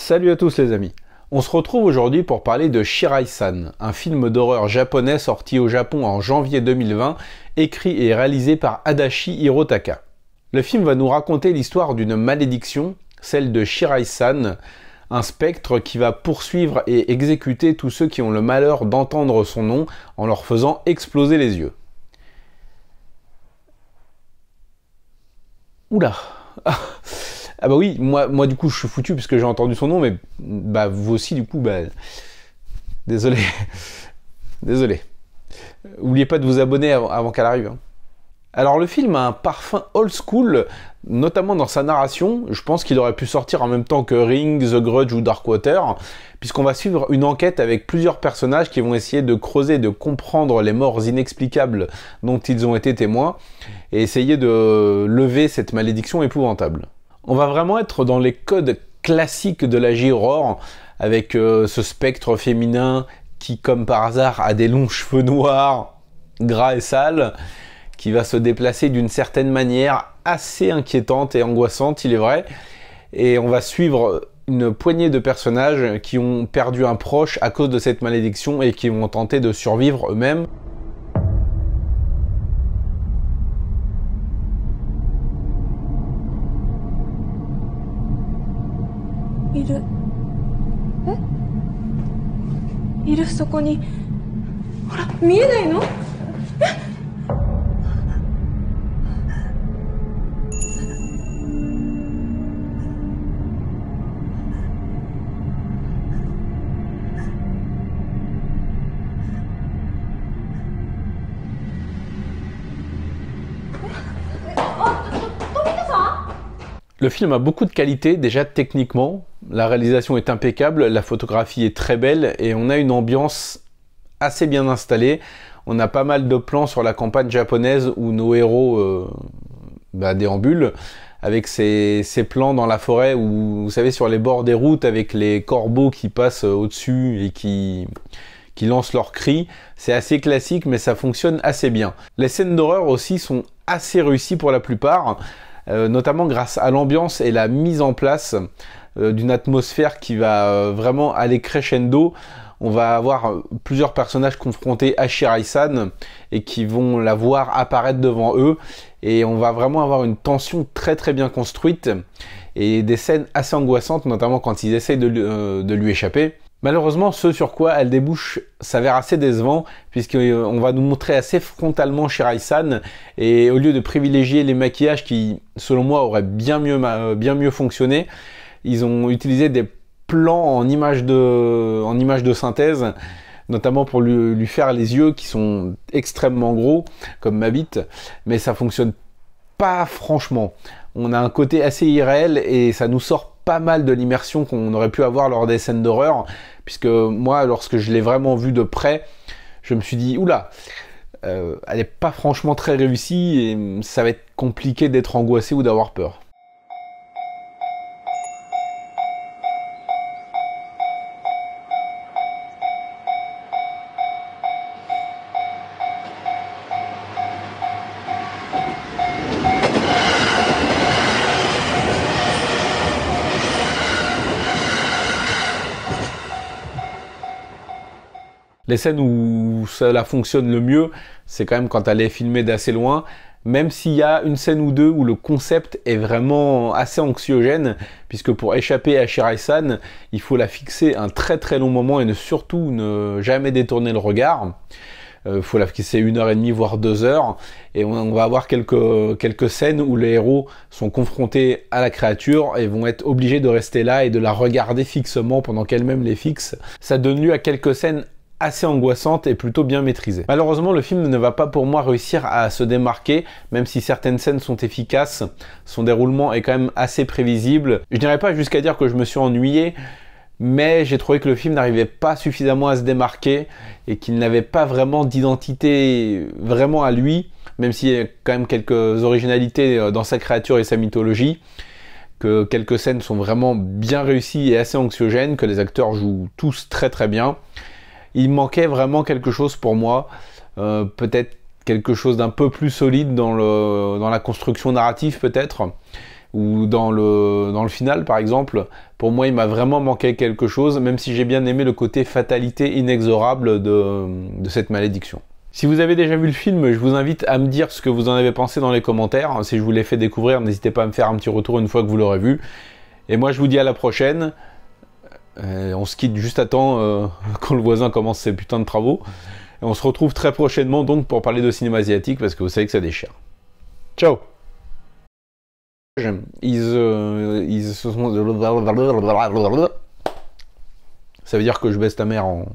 Salut à tous les amis. On se retrouve aujourd'hui pour parler de Shirai-san, un film d'horreur japonais sorti au Japon en janvier 2020, écrit et réalisé par Adachi Hirotaka. Le film va nous raconter l'histoire d'une malédiction, celle de Shirai-san, un spectre qui va poursuivre et exécuter tous ceux qui ont le malheur d'entendre son nom en leur faisant exploser les yeux. Oula. Ah bah oui, moi du coup je suis foutu puisque j'ai entendu son nom, mais bah vous aussi du coup, bah désolé. Désolé. N'oubliez pas de vous abonner avant qu'elle arrive. Alors le film a un parfum old school, notamment dans sa narration. Je pense qu'il aurait pu sortir en même temps que Ring, The Grudge ou Darkwater, puisqu'on va suivre une enquête avec plusieurs personnages qui vont essayer de creuser, de comprendre les morts inexplicables dont ils ont été témoins, et essayer de lever cette malédiction épouvantable. On va vraiment être dans les codes classiques de la J-horror, avec ce spectre féminin qui, comme par hasard, a des longs cheveux noirs, gras et sales, qui va se déplacer d'une certaine manière assez inquiétante et angoissante, il est vrai. Et on va suivre une poignée de personnages qui ont perdu un proche à cause de cette malédiction et qui vont tenter de survivre eux-mêmes. Le film a beaucoup de qualité, déjà techniquement, la réalisation est impeccable, la photographie est très belle et on a une ambiance assez bien installée. On a pas mal de plans sur la campagne japonaise où nos héros déambulent, avec ces plans dans la forêt où, vous savez, sur les bords des routes avec les corbeaux qui passent au-dessus et qui lancent leurs cris. C'est assez classique mais ça fonctionne assez bien. Les scènes d'horreur aussi sont assez réussies pour la plupart. Notamment grâce à l'ambiance et la mise en place d'une atmosphère qui va vraiment aller crescendo. On va avoir plusieurs personnages confrontés à Shirai-san et qui vont la voir apparaître devant eux. Et on va vraiment avoir une tension très très bien construite et des scènes assez angoissantes, notamment quand ils essayent de lui échapper. Malheureusement, ce sur quoi elle débouche s'avère assez décevant, puisqu'on va nous montrer assez frontalement Shirai-san, et au lieu de privilégier les maquillages qui, selon moi, auraient bien mieux fonctionné, ils ont utilisé des plans en images de synthèse, notamment pour lui faire les yeux qui sont extrêmement gros, comme ma bite, mais ça fonctionne pas franchement. On a un côté assez irréel et ça nous sort pas mal de l'immersion qu'on aurait pu avoir lors des scènes d'horreur, puisque moi, lorsque je l'ai vraiment vu de près, je me suis dit, oula, elle est pas franchement très réussie et ça va être compliqué d'être angoissé ou d'avoir peur. Les scènes où cela fonctionne le mieux, c'est quand même quand elle est filmée d'assez loin, même s'il y a une scène ou deux où le concept est vraiment assez anxiogène, puisque pour échapper à Shirai-san, il faut la fixer un très très long moment et surtout ne jamais détourner le regard. Il faut la fixer 1h30 voire 2 heures, et on va avoir quelques scènes où les héros sont confrontés à la créature et vont être obligés de rester là et de la regarder fixement pendant qu'elle-même les fixe. Ça donne lieu à quelques scènes assez angoissante et plutôt bien maîtrisée. Malheureusement, le film ne va pas pour moi réussir à se démarquer, même si certaines scènes sont efficaces, son déroulement est quand même assez prévisible. Je n'irai pas jusqu'à dire que je me suis ennuyé, mais j'ai trouvé que le film n'arrivait pas suffisamment à se démarquer et qu'il n'avait pas vraiment d'identité vraiment à lui, même s'il y a quand même quelques originalités dans sa créature et sa mythologie, que quelques scènes sont vraiment bien réussies et assez anxiogènes, que les acteurs jouent tous très très bien. Il manquait vraiment quelque chose pour moi, peut-être quelque chose d'un peu plus solide dans la construction narrative peut-être, ou dans le final par exemple, pour moi il m'a vraiment manqué quelque chose, même si j'ai bien aimé le côté fatalité inexorable de cette malédiction. Si vous avez déjà vu le film, je vous invite à me dire ce que vous en avez pensé dans les commentaires. Si je vous l'ai fait découvrir, n'hésitez pas à me faire un petit retour une fois que vous l'aurez vu. Et moi je vous dis à la prochaine. On se quitte juste à temps quand le voisin commence ses putains de travaux. Et on se retrouve très prochainement donc pour parler de cinéma asiatique parce que vous savez que ça déchire. Ciao. Ça veut dire que je baisse ta mère en...